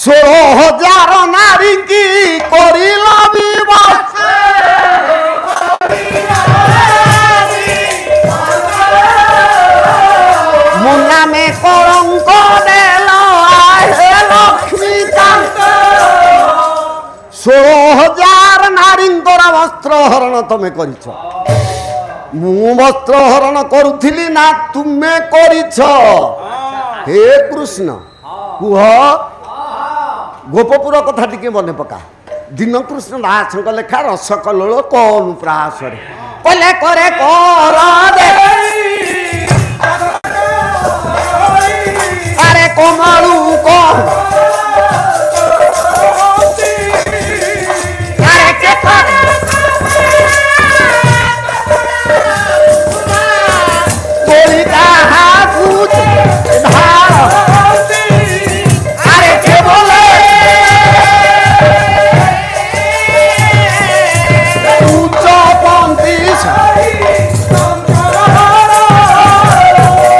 16,000 नारी की करिला विवश मुन्ना में कलंक देलो आहे लक्ष्मीकांत 16,000 नारींकर वस्त्र हरण तमे करिछ मु वस्त्र हरण करुथिली ना तुमे करिछ हे कृष्ण कुह गोपपुर कथा टिके मने पका दिन कृष्ण दास लेखा रस कल्लोल कौन प्रासरे कले करे कर दे अरे कोमलू कौन अरे के कोई कहा कुछ धार अरे के बोले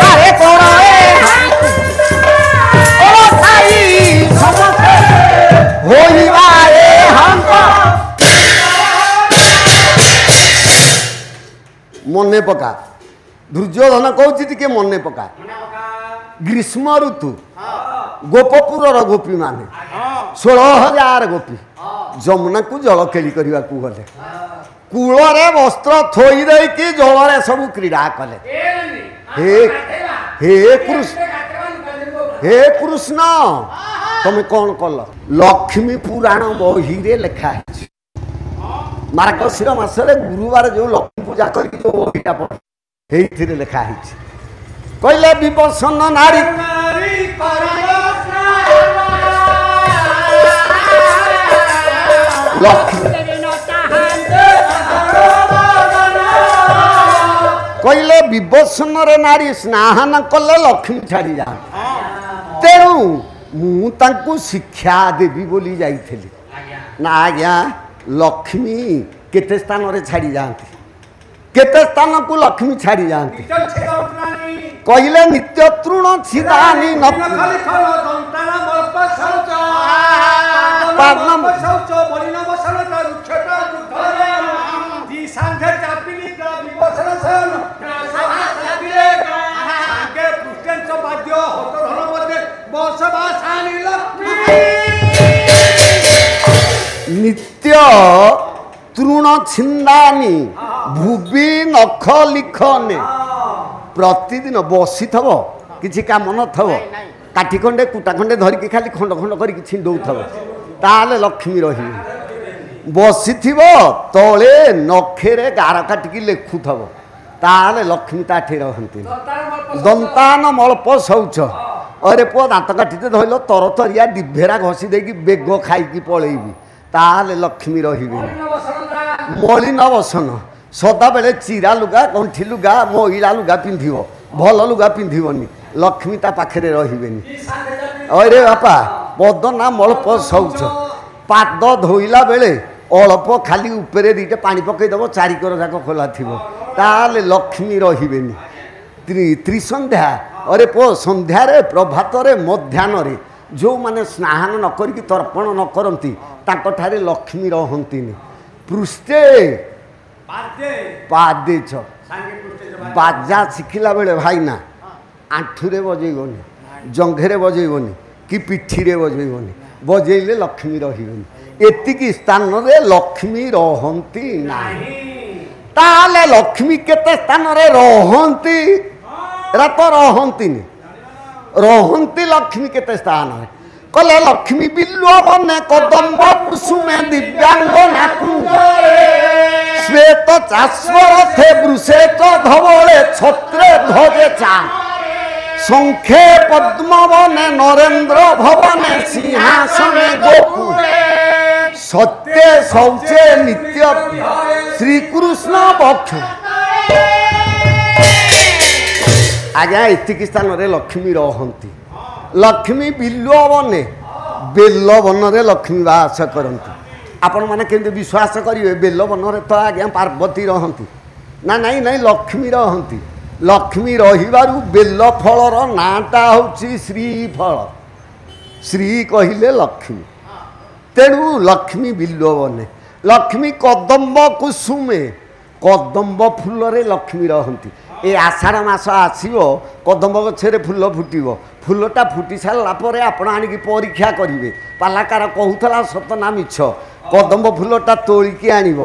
अरे कौन मने पका दुर्योधन कहूँ टे मने पका ग्रीष्म ऋतु गोपपुर गोपी माने 16,000 गोपी जमुना को जल खेली करने को गले कूलरे वस्त्र थोई दे कि जल सब क्रीड़ा कले हे कृष्ण तुम कौन कल लक्ष्मी पुराण बही रे लिखा है मार्गशीर मासरे गुरुवार जो लक्ष्मी पूजा करके जो बहीटा पढ़ लिखा है कहले विवसन नारी कहले विवसन नारी स्नान कले लक्ष्मी छाड़ी जा तेणु मु शिक्षा देवी बोली जाइली ना आज्ञा लक्ष्मी केते स्थान रे छाड़ी जाती केते स्थान को लक्ष्मी छाड़ी जाती कहले नित्य तृण छिदानी नित्य तृण छिंदानी भूबी नख लिखने प्रतिदिन बसी थव किसी काम न थव काठी खंडे कुटा खंडे धरिकी खाली खंड खंड करके छिंडौ थव ताले लक्ष्मी रही बसी थव तले नखेरे गार काटिकी लेखुथव ताले लक्ष्मी ताठी रहती दंतान मल्प शौच अरे पुआ दांत काठीते धरल तरतरिया डिभेरा घसी देकी बेग खाई पलैबी ताले लक्ष्मी रही मलिन बसन सदा बेले चिरा लुगा गंठी लुगा महिला लुगा पिंधिव भल लुगा पिंधिवनी लक्ष्मी ता पाखे रही अरे बापा पद ना मल्प शौच पाद धोइला बेले अल्प खाली उपरे दीटे पानी पकईदेव चारिकर जाक खोला थी ताले लक्ष्मी रही त्रिसंध्या अरे पो संध्यारे प्रभातरे मध्याह्न जो माने स्नान न करी तर्पण न करती ताकठारे लक्ष्मी रहती पृष्ठे पादे बाजा शिखिला बेले भाईना आंठुरे बजेबनी जंघे बजेबनी कि पिठी रे बजेबनी बजेले लक्ष्मी रही एतिकी स्थान रे लक्ष्मी रहती नाही ताले लक्ष्मी केते स्थान रे रहती एरा तो रहती लक्ष्मी केते स्थान है कले लक्ष्मी बिल्वने कदम्ब कुसुमे दिव्यांगना श्वेत चास्वर थे वृषे च धवले छत्रे ध्वजे चा संखे पद्मवने नरेंद्र भवने सिंहासने गोपु सत्य शौचे नित्य श्री कृष्ण पक्ष आज्ञा एतिक स्थान रे लक्ष्मी रहती लक्ष्मी बिल्वने बेलवन रे लक्ष्मी वास करती आपण माने केमते विश्वास करिवे बेलवन रे तो आज्ञा पार्वती रहती ना नहीं नहीं लक्ष्मी रहती लक्ष्मी रहिबारु बेल फलर नाटा होची श्रीफल ଶ୍ରୀ କହିଲେ ଲକ୍ଷ୍ମୀ। ତେଣୁ ଲକ୍ଷ୍ମୀ ବିଲ୍ୱବନେ, ଲକ୍ଷ୍ମୀ କଦମ୍ବ କୁସୁମେ, କଦମ୍ବ ଫୁଲରେ ଲକ୍ଷ୍ମୀ ରହନ୍ତି। ଏ ଆଷାଢ଼ ମାସ ଆସିବ, କଦମ୍ବ ଗଛରେ ଫୁଲ ଫୁଟିବ। ଫୁଲଟା ଫୁଟି ସାରିଲା ପରେ ଆପଣ ଆଣିକି ପରୀକ୍ଷା କରିବେ ପାଲାକାର କହୁଥିଲା ସତ ନା ମିଛ। କଦମ୍ବ ଫୁଲଟା ତୋଳିକି ଆଣିବ,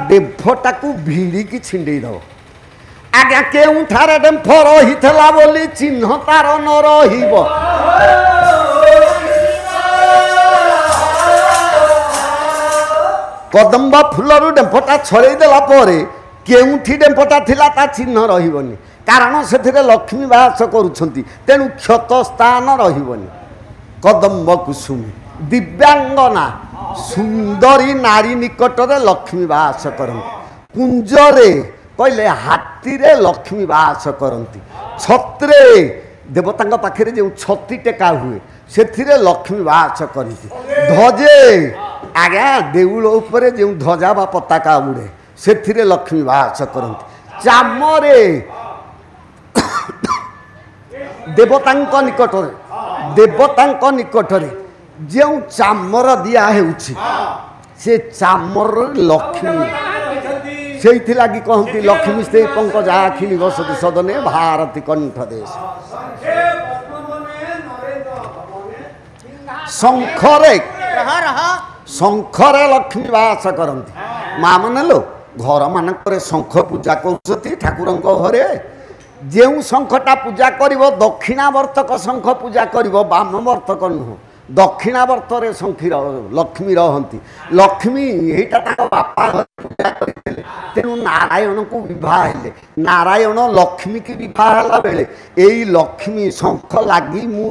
ଡେମ୍ଫଟାକୁ ଭିଡ଼ିକି ଛିଣ୍ଡେଇ ଦେବ। ଆଜ୍ଞା କେଉଁଠାରେ ଡେମ୍ଫ ରହିଥିଲା ବୋଲି ଚିହ୍ନ ତାର ନ ରହିବ। କଦମ୍ବ ଫୁଲରୁ ଡେମ୍ଫଟା ଛଡ଼େଇ ଦେଲା ପରେ କେଉଁଠି ଡେମ୍ଫଟା ଥିଲା ତା ଚିହ୍ନ ରହିବନି, କାରଣ ସେଥିରେ ଲକ୍ଷ୍ମୀ ବାସ କରୁଛନ୍ତି। ତେଣୁ କ୍ଷତ ସ୍ଥାନ ରହିବନି। କଦମ୍ବ କୁସୁମୀ ଦିବ୍ୟାଙ୍ଗନା, ସୁନ୍ଦରୀ ନାରୀ ନିକଟରେ ଲକ୍ଷ୍ମୀ ବାସ କରନ୍ତି। କୁଞ୍ଜରେ କହିଲେ ହାତୀରେ ଲକ୍ଷ୍ମୀ ବାସ କରନ୍ତି। ଛତ୍ରେ ଦେବତାଙ୍କ ପାଖରେ ଯେଉଁ ଛତି ଟେକା ହୁଏ ସେଥିରେ ଲକ୍ଷ୍ମୀ ବାସ କରନ୍ତି। ଧ୍ୱଜେ ଆଜ୍ଞା ଦେଉଳ ଉପରେ ଯେଉଁ ଧ୍ୱଜା ବା ପତାକା ଉଡ଼େ ସେଥିରେ ଲକ୍ଷ୍ମୀ ବାସ କରନ୍ତି। ଚାମରେ ଦେବତାଙ୍କ ନିକଟରେ ଯେଉଁ ଚାମର ଦିଆ ହେଉଛି ସେ ଚାମର ଲକ୍ଷ୍ମୀ, ସେଇଥିଲାଗି କହନ୍ତି ଲକ୍ଷ୍ମୀ ସ୍ତ୍ରୀ ପଙ୍କଜ ଆଖି ନିବସତି ସଦନେ ଭାରତୀ କଣ୍ଠ ଦେଶ। ଶଙ୍ଖରେ ଲକ୍ଷ୍ମୀ ବାସ କରନ୍ତି। ମା ମାନେ ଲୋ ଘର ମାନଙ୍କରେ ଶଙ୍ଖ ପୂଜା କରୁଛନ୍ତି ଠାକୁରଙ୍କ ଘରେ। ଯେଉଁ ଶଙ୍ଖଟା ପୂଜା କରିବ ଦକ୍ଷିଣାବର୍ତ୍ତକ ଶଙ୍ଖ ପୂଜା କରିବ, ବାମବର୍ତ୍ତକ ନୁହଁ। ଦକ୍ଷିଣାବର୍ତ୍ତରେ ଲକ୍ଷ୍ମୀ ରହନ୍ତି। ଲକ୍ଷ୍ମୀ ଏଇଟା ତାଙ୍କ ବାପା ଘରେ ପୂଜା କରିଥିଲେ। ତେଣୁ ନାରାୟଣଙ୍କୁ ବିବାହ ହେଲେ, ନାରାୟଣ ଲକ୍ଷ୍ମୀକି ବିବାହ ହେଲା ବେଳେ ଏଇ ଲକ୍ଷ୍ମୀ ଶଙ୍ଖ ଲାଗି ମୁଁ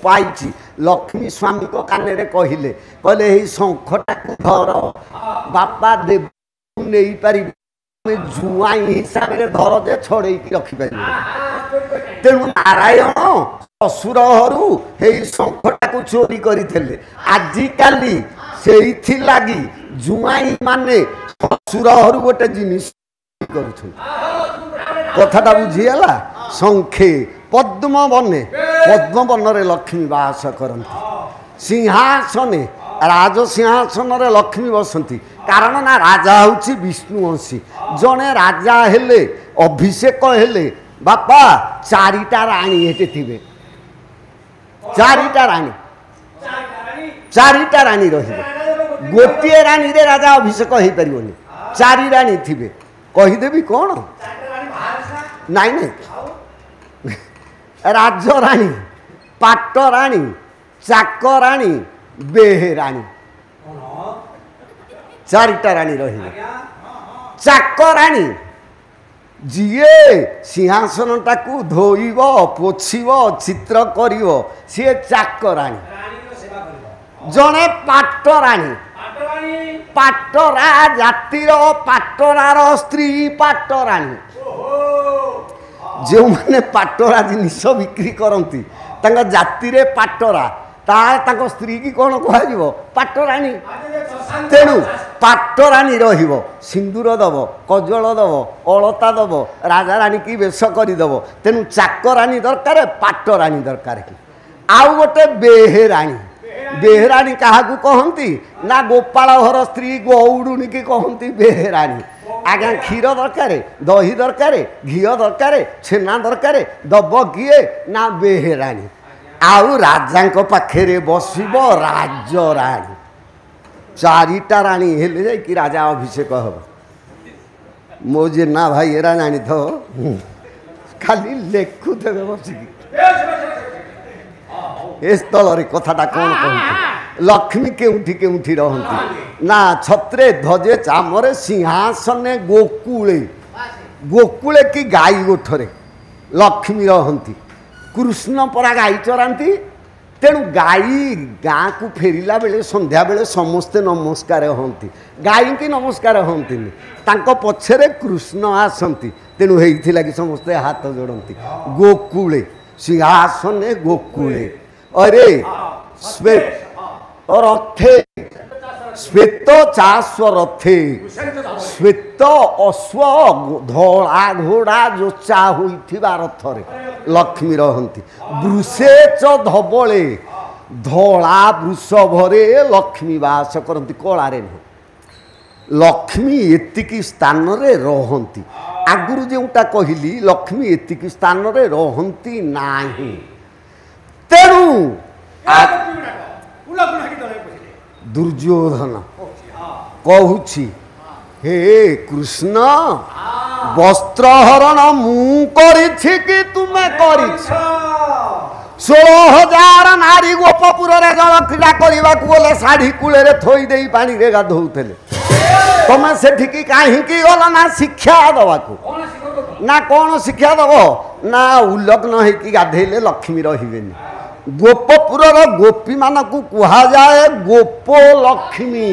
ପାଇଛି। ଲକ୍ଷ୍ମୀ ସ୍ୱାମୀଙ୍କ କାନରେ କହିଲେ ଏଇ ଶଙ୍ଖଟାକୁ ଧର, ବାପା ଦେବ ନେଇପାରିବେ, ଜୁଆଇଁ ହିସାବରେ ଧର ଯେ ଛଡ଼େଇକି ରଖିପାରିବେ। ତେଣୁ ନାରାୟଣ ଶ୍ୱଶୁର ଘରୁ ଏଇ ଶଙ୍ଖଟାକୁ ଚୋରି କରିଥିଲେ। ଆଜିକାଲି ସେଇଥିଲାଗି ଜୁଆଇଁ ମାନେ ଶ୍ୱଶୁର ଘରୁ ଗୋଟେ ଜିନିଷ କରୁଛନ୍ତି। କଥାଟା ବୁଝିଗଲା? ଶଙ୍ଖେ ପଦ୍ମବନେ, ପଦ୍ମବନରେ ଲକ୍ଷ୍ମୀ ବାସ କରନ୍ତି। ସିଂହାସନେ, ରାଜସିଂହାସନରେ ଲକ୍ଷ୍ମୀ ବସନ୍ତି। କାରଣ ନା ରାଜା ହେଉଛି ବିଷ୍ଣୁ ଅଂଶୀ। ଜଣେ ରାଜା ହେଲେ, ଅଭିଷେକ ହେଲେ ବାପା ଚାରିଟା ରାଣୀ ଏଠି ଥିବେ। ଚାରିଟା ରାଣୀ ରହିବେ। ଗୋଟିଏ ରାଣୀରେ ରାଜା ଅଭିଷେକ ହେଇପାରିବନି, ଚାରି ରାଣୀ ଥିବେ। କହିଦେବି କ'ଣ? ନାଇଁ ନାଇଁ, ରାଜରାଣୀ, ପାଟରାଣୀ, ଚାକରାଣୀ, ବେହେରାଣୀ, ଚାରିଟା ରାଣୀ ରହିବେ। ଚାକରାଣୀ ଯିଏ ସିଂହାସନଟାକୁ ଧୋଇବ, ପୋଛିବ, ଚିତ୍ର କରିବ, ସିଏ ଚାକରାଣୀ। ଜଣେ ପାଟରାଣୀ, ପାଟରା ଜାତିର, ପାଟରାର ସ୍ତ୍ରୀ ପାଟରାଣୀ। ଯେଉଁମାନେ ପାଟରା ଜିନିଷ ବିକ୍ରି କରନ୍ତି ତାଙ୍କ ଜାତିରେ ପାଟରା, ତାଙ୍କ ସ୍ତ୍ରୀ କି କ'ଣ କୁହାଯିବ? ପାଟରାଣୀ। ତେଣୁ ପାଟରାଣୀ ରହିବ, ସିନ୍ଦୁର ଦେବ, କଜଳ ଦେବ, ଅଳତା ଦେବ, ରାଜାରାଣୀ କି ବେଶ କରିଦେବ। ତେଣୁ ଚାକରାଣୀ ଦରକାର, ପାଟରାଣୀ ଦରକାର। ଆଉ ଗୋଟେ ବେହେରାଣୀ। ବେହେରାଣୀ କାହାକୁ କହନ୍ତି ନା ଗୋପାଳ ଘର ସ୍ତ୍ରୀ ଗଉଡ଼ୁଣୀ କି କହନ୍ତି ବେହେରାଣୀ। ଆଜ୍ଞା କ୍ଷୀର ଦରକାର, ଦହି ଦରକାର, ଘିଅ ଦରକାର, ଛେନା ଦରକାର, ଦବ କିଏ ନା ବେହେରାଣୀ। ଆଉ ରାଜାଙ୍କ ପାଖରେ ବସିବ ରାଜରାଣୀ। ଚାରିଟା ରାଣୀ ହେଲେ ଯାଇକି ରାଜା ଅଭିଷେକ ହେବ। ମୋ ଜେନା ଭାଇ ଏରା ଜାଣିଥିବ, ଖାଲି ଲେଖୁଥିବେ ବସିକି। ଏ ସ୍ଥଳରେ କଥାଟା କ'ଣ କହୁଛି? ଲକ୍ଷ୍ମୀ କେଉଁଠି କେଉଁଠି ରହନ୍ତି ନା ଛତ୍ରେ, ଧ୍ୱଜେ, ଚାମରେ, ସିଂହାସନେ, ଗୋକୁଳେ। ଗୋକୁଳେ କି ଗାଈ ଗୋଠରେ ଲକ୍ଷ୍ମୀ ରହନ୍ତି। କୃଷ୍ଣ ପରା ଗାଈ ଚରାନ୍ତି। ତେଣୁ ଗାଈ ଗାଁକୁ ଫେରିଲା ବେଳେ ସନ୍ଧ୍ୟାବେଳେ ସମସ୍ତେ ନମସ୍କାର ହୁଅନ୍ତି। ଗାଈକି ନମସ୍କାର ହୁଅନ୍ତିନି, ତାଙ୍କ ପଛରେ କୃଷ୍ଣ ଆସନ୍ତି। ତେଣୁ ହେଇଥିଲାଗି ସମସ୍ତେ ହାତ ଯୋଡ଼ନ୍ତି। ଗୋକୁଳେ, ସିଂହାସନେ, ଗୋକୁଳେ। ଅରେ ରଥେ, ଶ୍ଵେତ ଚାଷ ରଥେ, ଶ୍ଵେତ ଅଶ୍ଵ, ଧଳା ଘୋଡ଼ା ଯୋଚା ହୋଇଥିବା ରଥରେ ଲକ୍ଷ୍ମୀ ରହନ୍ତି। ବୃଷେଚ ଧବଳେ, ଧଳା ବୃଷଭରେ ଲକ୍ଷ୍ମୀ ବାସ କରନ୍ତି, କଳାରେ ନୁହଁ। ଲକ୍ଷ୍ମୀ ଏତିକି ସ୍ଥାନରେ ରହନ୍ତି। ଆଗରୁ ଯେଉଁଟା କହିଲି ଲକ୍ଷ୍ମୀ ଏତିକି ସ୍ଥାନରେ ରହନ୍ତି ନାହିଁ। ତେଣୁ ଦୁର୍ଯ୍ୟୋଧନ କହୁଛି ହେ କୃଷ୍ଣ ବସ୍ତ୍ରହରଣ ମୁଁ କରିଛି କି ତୁମେ କରିଛ? 16,000 ନାରୀ ଗୋପପୁରରେ ଜଳ କ୍ରୀଡ଼ା କରିବାକୁ ଗଲେ ଶାଢ଼ୀ କୂଳରେ ଥୋଇ ଦେଇ ପାଣିରେ ଗାଧୋଉଥିଲେ। ତମେ ସେଠିକି କାହିଁକି ଗଲ? ନା ଶିକ୍ଷା ଦେବାକୁ। ନା କ'ଣ ଶିକ୍ଷା ଦେବ? ନା ଉଲଗ୍ନ ହେଇକି ଗାଧେଇଲେ ଲକ୍ଷ୍ମୀ ରହିବେନି। ଗୋପପୁରର ଗୋପୀମାନଙ୍କୁ କୁହାଯାଏ ଗୋପ ଲକ୍ଷ୍ମୀ।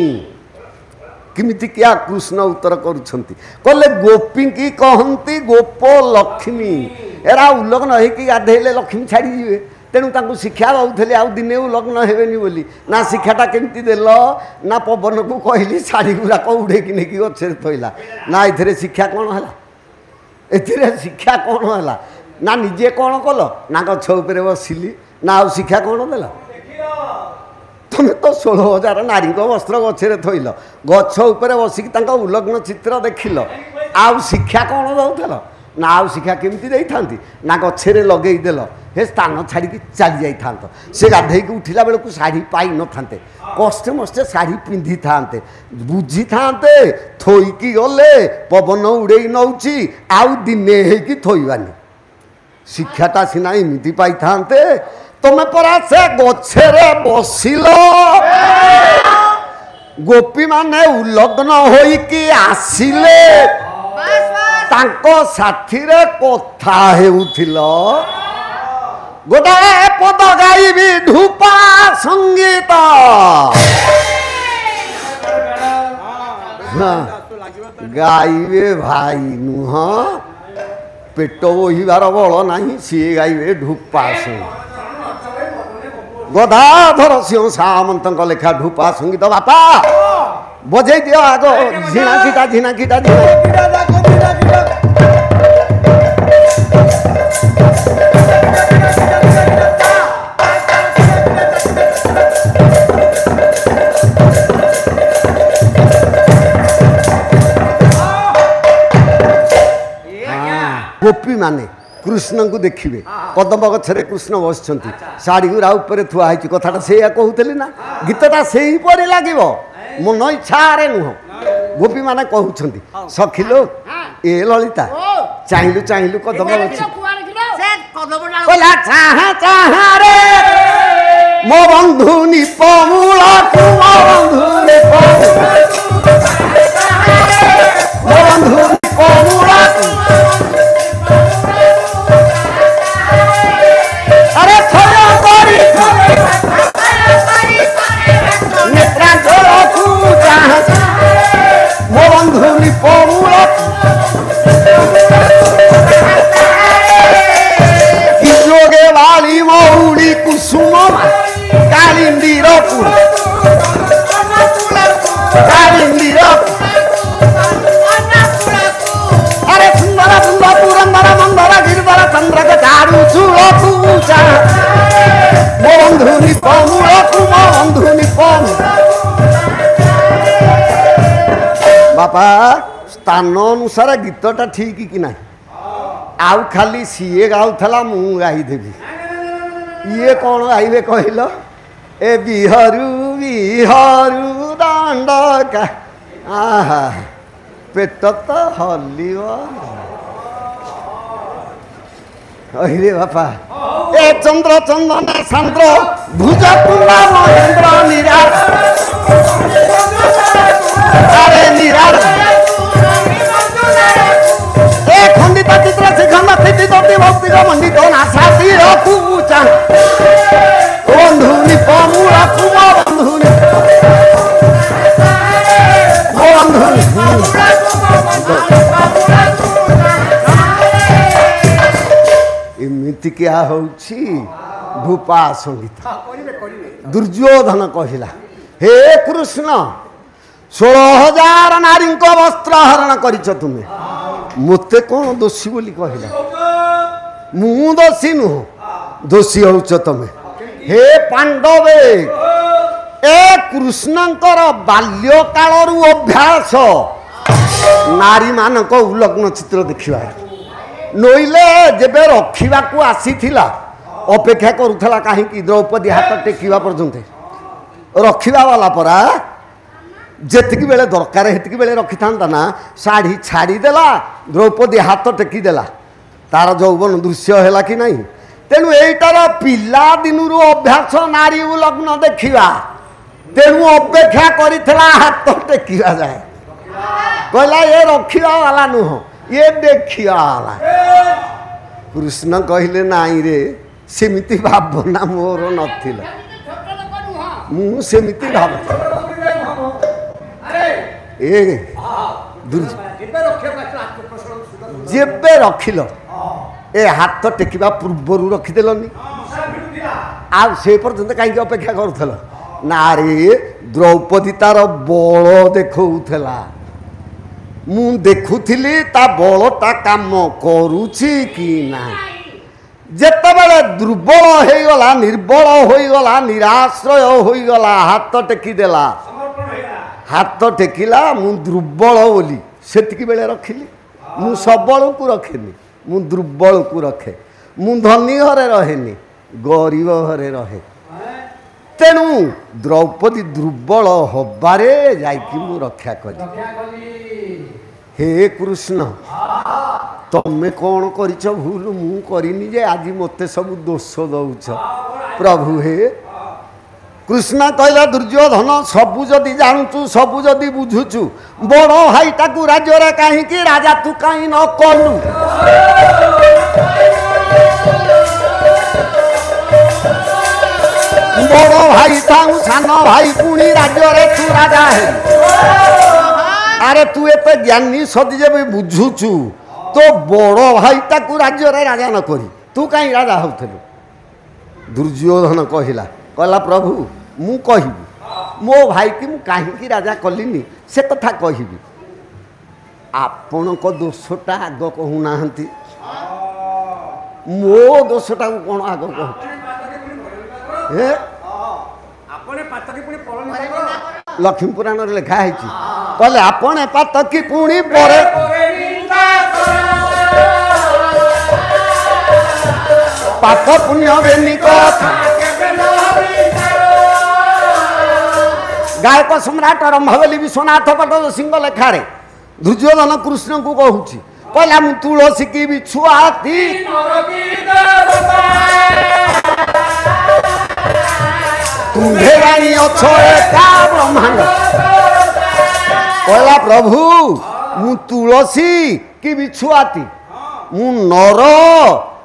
କେମିତି କିଆ କୃଷ୍ଣ ଉତ୍ତର କରୁଛନ୍ତି, କହିଲେ ଗୋପୀଙ୍କି କହନ୍ତି ଗୋପ ଲକ୍ଷ୍ମୀ। ଏରା ଉଲଗ୍ନ ହେଇକି ଗାଧେଇଲେ ଲକ୍ଷ୍ମୀ ଛାଡ଼ିଯିବେ। ତେଣୁ ତାଙ୍କୁ ଶିକ୍ଷା ଦେଉଥିଲେ ଆଉ ଦିନେ ଉଲଗ୍ନ ହେବେନି ବୋଲି। ନା ଶିକ୍ଷାଟା କେମିତି ଦେଲ? ନା ପବନକୁ କହିଲି ଶାଢ଼ୀ ଗୁଡ଼ାକ ଉଡ଼େଇକି ନେଇକି ଗଛରେ ଥୋଇଲା। ନା ଏଥିରେ ଶିକ୍ଷା କ'ଣ ହେଲା? ଏଥିରେ ଶିକ୍ଷା କ'ଣ ହେଲା? ନା ନିଜେ କ'ଣ କଲ? ନା ଗଛ ଉପରେ ବସିଲି। ନା ଆଉ ଶିକ୍ଷା କ'ଣ ଦେଲ? ତମେ ତ 16,000 ନାରୀଙ୍କ ବସ୍ତ୍ର ଗଛରେ ଥୋଇଲ, ଗଛ ଉପରେ ବସିକି ତାଙ୍କ ଉଲଗ୍ନ ଚିତ୍ର ଦେଖିଲ, ଆଉ ଶିକ୍ଷା କ'ଣ ଦେଉଥିଲ? ନା ଆଉ ଶିକ୍ଷା କେମିତି ଦେଇଥାନ୍ତି? ନା ଗଛରେ ଲଗେଇଦେଲ, ହେ ସ୍ଥାନ ଛାଡ଼ିକି ଚାଲି ଯାଇଥାନ୍ତ। ସେ ଗାଧେଇକି ଉଠିଲା ବେଳକୁ ଶାଢ଼ୀ ପାଇନଥାନ୍ତେ, କଷ୍ଟେ ମଷ୍ଟେ ଶାଢ଼ୀ ପିନ୍ଧିଥାନ୍ତେ, ବୁଝିଥାନ୍ତେ ଥୋଇକି ଗଲେ ପବନ ଉଡ଼େଇ ନେଉଛି ଆଉ ଦିନେ ହେଇକି ଥୋଇବାନି। ଶିକ୍ଷାଟା ସିନା ଏମିତି ପାଇଥାନ୍ତେ। ତମେ ପରା ସେ ଗଛରେ ବସିଲ। ଗୋପୀମାନେ ଉଲଗ୍ନ ହୋଇକି ଆସିଲେ, ତାଙ୍କ ସାଥିରେ କଥା ହେଉଥିଲ। ଗୋଟାଏ ପଦ ଗାଇବି ଢୁପା ସଙ୍ଗୀତ। ଗାଇବେ ଭାଇ ନୁହଁ, ପେଟ ବୋହିବାର ବଳ ନାହିଁ, ସିଏ ଗାଇବେ ଢୁପା ସଙ୍ଗୀତ। ଗଦାଧର ସିଂହ ସାମନ୍ତଙ୍କ ଲେଖା ଢୁପା ସଙ୍ଗୀତ। ବାପା ବଜେଇ ଦିଅ ଆଗ ଝିଣାକିଟା ଝିଣାକିଟା ଗୋପୀ ମାନେ କୃଷ୍ଣଙ୍କୁ ଦେଖିବେ। କଦମ୍ବ ଗଛରେ କୃଷ୍ଣ ବସିଛନ୍ତି, ଶାଢ଼ୀ ଗୁରା ଉପରେ ଥୁଆ ହେଇଛି। କଥାଟା ସେଇଆ କହୁଥିଲି ନା? ଗୀତଟା ସେଇପରି ଲାଗିବ, ମନ ଇଚ୍ଛାରେ ନୁହଁ। ଗୋପୀମାନେ କହୁଛନ୍ତି ସଖିଲୋ ଏ ଲଳିତା ଚାହିଁଲୁ ଚାହିଁଲୁ କଦମ୍ବ ଗଛ କହିଲା ଚାହା ଚାହାରେ ମୋ ବନ୍ଧୁ ନିପମୂଳକୁ, ମୋ ବନ୍ଧୁ ନିପମୂଳକୁ। আরে থয় করি নেত্রাঞ্চলকু চাহা ମୋ ବନ୍ଧୁ ନିପମୂଳ ଯୋଗେ ବାଳି ମଉଳି କୁସୁମ କାଳିନ୍ଦୀର କାଳିନ୍ଦୀର ଆରେ ସୁନ୍ଦର ସୁନ୍ଦର ପୁରନ୍ଦର ମନ୍ଦର ଗିରିଧର ଚନ୍ଦ୍ରକ ଚାରୁ ଚୂଳକୁ ମୋ ବନ୍ଧୁ ନିପମୂଳକୁ, ମୋ ବନ୍ଧୁ ନିପମୂଳ। ବାପା ସ୍ଥାନ ଅନୁସାରେ ଗୀତଟା ଠିକ କି ନାହିଁ? ଆଉ ଖାଲି ସିଏ ଗାଉଥିଲା ମୁଁ ଗାଇଦେବି। ଇଏ କ'ଣ ଗାଇବେ କହିଲ? ଏ ବିହରୁ ବିହରୁ ଦଣ୍ଡକା, ଆହା ପେଟ ତ ହଲିବ। କହିଲେ ବାପା ଏ ଚନ୍ଦ୍ର ଚନ୍ଦନ ସାନ୍ଦ୍ର ଭୁଜ କୁଣ୍ଡ ମହେନ୍ଦ୍ର ନିରାଳ, ଆରେ ନିରାଳ ଏ ଖଣ୍ଡିତ ଚିତ୍ର ଶିଖଣ୍ଡ ସ୍ଥିତି ତଟି ଭକ୍ତିକ ମଣ୍ଡିତ ନାଶାତିର କୁଚା ବନ୍ଧୁ ନିପମୂଳକୁ, ମୋ ବନ୍ଧୁ ଏମିତି କିଆ ହଉଛି ଢୁପା ସଙ୍ଗୀତ। ଦୁର୍ଯ୍ୟୋଧନ କହିଲା ହେ କୃଷ୍ଣ 16,000 ନାରୀଙ୍କ ବସ୍ତ୍ର ହରଣ କରିଛ ତୁମେ, ମୋତେ କ'ଣ ଦୋଷୀ ବୋଲି କହିଲା? ମୁଁ ଦୋଷୀ ନୁହଁ, ଦୋଷୀ ହଉଛ ତମେ। हे पांडवे ए कृष्णंकर बाल्यकालरू अभ्यास नारी मानक उलग्न चित्र देखा नईले जेबे रखा आसीथिला अपेक्षा करुला कहीं द्रौपदी हाथ टेकिवा पर्यंत रखा वाला परा जेतिकी बेले दरकार हेतिकी बेले रखी था ना शाढ़ी छाड़ीदेला द्रौपदी हाथ टेकीदेला तार यौवन दृश्य है कि नहीं तेणु यहीटार पिला दिन अभ्यास नारी उलग्न देखा तेणु अपेक्षा करिथला हाथ टेकिवा जाए कहला ये रखा वाला नुह ये देखिया वाला कृष्ण कहले नाई रे सेमिति भावना मोर नथिला मु सेमिति भाव ए जेबे रखिल ए हाथ टेकिबा पूर्वर रखिदेलनी आ से पर्यंत कहीं अपेक्षा करूल ना रे द्रौपदी तार बल देखौला मु देखुली ता बलटा काम करुची कि ना जेतेबेले दुर्बल होगला निर्बल होगला निराश्रय होगला हाथ टेकीदेला हाथ टेकिला मु दुर्बल बोली सेतिकी बेले रखिली मु सबल को रखेनी मु दुर्बल को रखे मु धनी घरे रहेनी गरीब घरे रहे तेणु द्रौपदी दुर्बल हबारे जाइकी मु रक्षा करी हे कृष्ण तमें कौन करिछ भूल मु करिनी जे आज मते सब दोष दौछ प्रभु हे कृष्ण कहला दुर्योधन सबु जदि जानुचु सबु जदि बुझुचु बड़ भाईटा को राज्य कहीं राजा तू कहीं न कलु बड़ भाई थाऊ सान भाई पुणी राज्य तू राजा है अरे तू एत ज्ञानी सदी जब बुझुचु तो बड़ भाईटा को राज्य राजा न करी तू कहीं राजा होथलु दुर्योधन कहला प्रभु मु कहिबी मो भाई की मु कहीं राजा कलिनी से कथा कहिबी आपण को दोषटा आग कहूना मो दोषटा कौन आग कह लक्ष्मी पुराण लिखा है कहले आपणे पातकी पुणी परे पाप पुण्य बेनी कथा गायक सम्राट रंभावली विश्वनाथ पट सिंह लेखारे दुर्योधन कृष्ण को कहूँ कहला मु तुलसी की भी छुआती तुम्हें रानी अच्छो एका ब्रह्मांड कहला प्रभु मु तुलसी की भी छुआती मु नर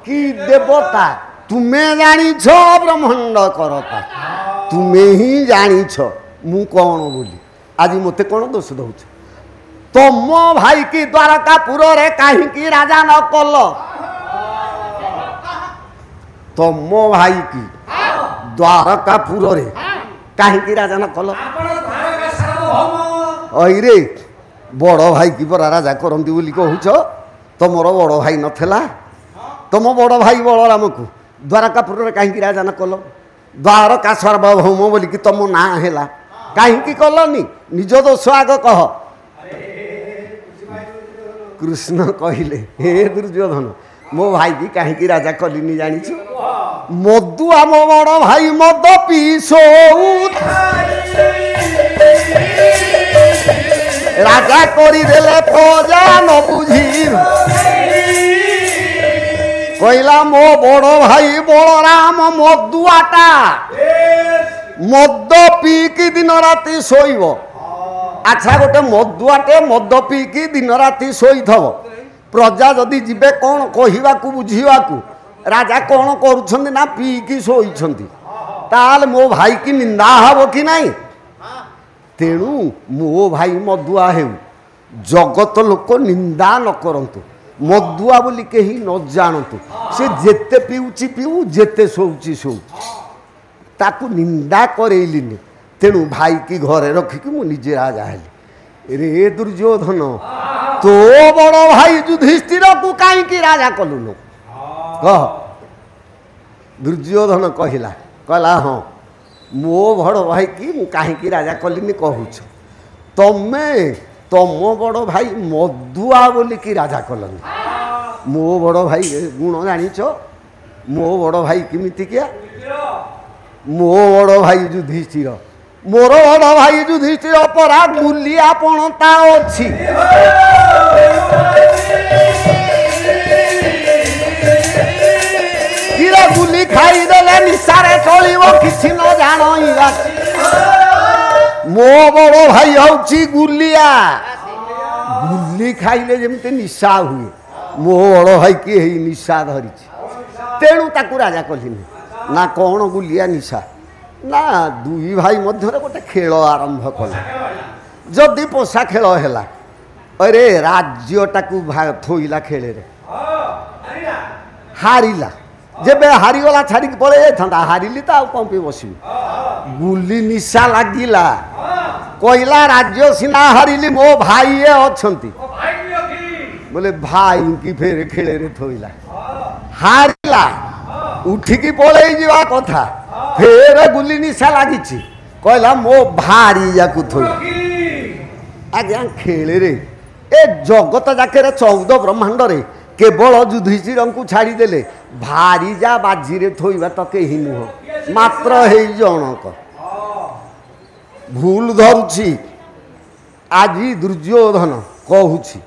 की देवता तुम्हें जानिछ ब्रह्मांड करता तुम्हें ही जानिछ मु कौन बोली आज मते कौन दोष दौच तम भाई की द्वारकापुर रे कहीं राजा न कल तम भाई की द्वारकापुर रे कहीं राजा न कल अरे बड़ भाई की परा राजा करती बोली कहूच तुमर बड़ भाई नथला तुम बड़ भाई बलराम को द्वारकापुर रे कहीं राजा न कल द्वारका सार्वभौम बोली कि तुम ना है कहीं कलनी निज दोष आग कह कृष्ण कहले हे दुर्योधन मो भाई की कहीं राजा कलिनी जानिछु मदुआ मो बड़ भाई मद पीसो राजा करी देले प्रजा न बुझी कहला मो बड़ भाई बलराम मदुआटा मद पीकी दिन राति शोइब अच्छा गोटे मदुआटे मद पीकी दिन राति शोइथब प्रजा जदि जीवे कौन कहवाकू बुझाकू राजा कौन करुछंती ना पीकी शोइछंती ताल मो भाई की निंदा हब कि नहीं तेणु मो भाई मदुआ हेउ जगत लोक निंदा न करंतु मदुआ बोली कहीं न जानतु से जेते पीउची पीऊ जेते शोउची शोउ ताकू निंदा करेलिनी तेणु भाई की घरे रखिकी मु निजे राजा हेली रे दुर्योधन तो बड़ भाई युधिष्ठिर को कहीं राजा कलुन कह दुर्योधन कहला कहला हाँ मो बड़ भाई की कहीं राजा कलिनी कहूछ तमे तम बड़ भाई मदुआ बोलिकी राजा कलनी मो बड़ भाई गुण जानिच मो बड़ भाई किमिति किया मो बड़ भाई युधिष्ठिर मोर बड़ भाई युधिष्ठिर परा गुलिया पणता अछि किरा गुली खाईदेले निशारे चलिबो किछि न जाणइला मो बड़ भाई हउछि गुलिया गुली खाइले जेमते निशा हुए मो बड़ भाई की हे निशा धरिछि तेणु ताकू राजा कहिनी ना कौन गुलिया निशा ना दुई भाई मध्य गोटे खेल आरंभ कले जदि पोषा खेल है अरे राज्यटा थोइला खेल हारिला जेबे हारीगला छाड़ी पड़े जाता हारिली तो आउ कौन पे बस गुली निशा लगिला कहला राज्य सीना हारिली मो भाई अच्छा बोले भाई की फेर खेल थोइला हारिला उठिकी पड़े जा कथा फेर गुली निशा लगी कहला मो भारी या थोई आज्ञा खेल रे ए जगत जाके 14 ब्रह्मांड रे केवल युधिष्ठिर को छाड़ीदेले भारी जा बाजी रे थोइबा तो कहीं नुह मात्र हे जनक भूल धरुछि आज दुर्योधन कहूछि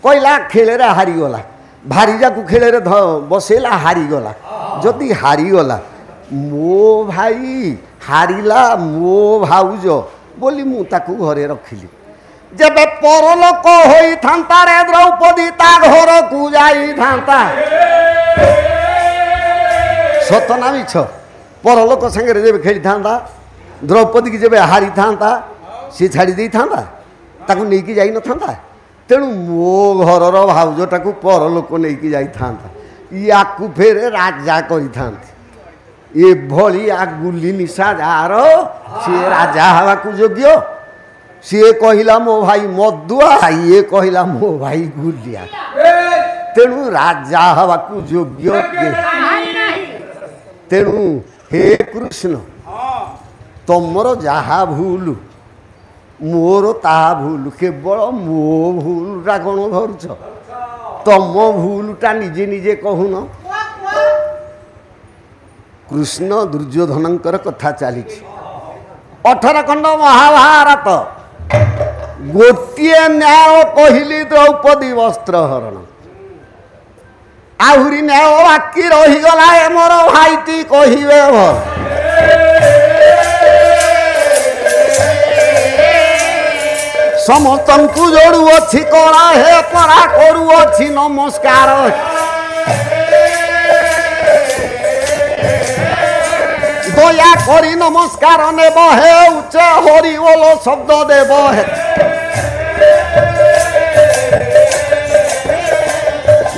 कहला खेल रे हारीगला भारीजा को खेल रे बसेला हारीगला जदि हारीगला मो भाई हारिला मो भाउज बोली मु ताकू घरे रखिली जबे परलोक होई थांता रे द्रौपदी ता घर को जाई थांता सतना मिछ परलोक संगे रे जेबे खेली थांता द्रौपदी की जेबे हारी थांता सी छाड़ी दे थांता ताकू नेकी जाई न थांता तेणु मो घरर भाउजटाकू परलोक नेकी जाई थांता याकू फेरे राजा करी थांती ये भली आ गुली निशा जार सी राजा हवा को योग्य सी कहला मो भाई मदुआ ये कहला मो भाई गुलिया तेणु राजा हवा को योग्य तेणु हे कृष्ण तमर जहा भूल मोर ता भूल केवल मो भूलटा कौन धरुछ तम भूलटा निजे निजे कहून कृष्ण दुर्योधनकर कथा चली 18 खंड महाभारत गोटे न्याय कहली द्रौपदी वस्त्रहरण आहुरी न्याय बाकी रहीगला मोर भाईटी कहिबे समस्त जोड़ू अच्छी कला हे परा करू अच्छी नमस्कार दया करी नमस्कार नेब हे उच्च हरि बोल शब्द देव हे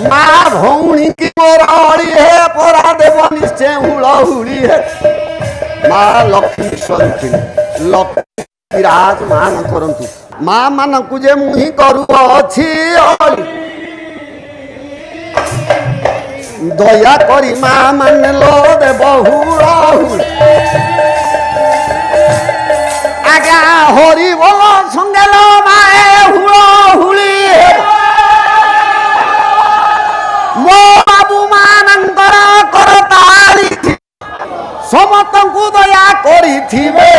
माँ भौणी की मोरड़ी है परा देव निश्चय हुड़ी है माँ लक्ष्मी स्वरूप लक्ष्मी राज मान करंतु माँ मान को जे मुही करू अच्छी दया करी माँ मान लो देव हुड़ आज्ञा हरि बोल संगे लो माए हुड़ी मो बाबू मानंकर करताली समस्त को दया करी थिबे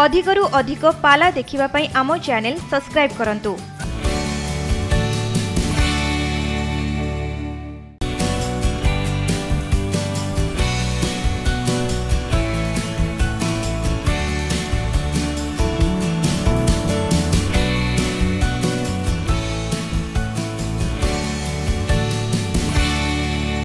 अधिकरु अधिक पाला देखिबा पई आमो चैनल सब्सक्राइब करंतु।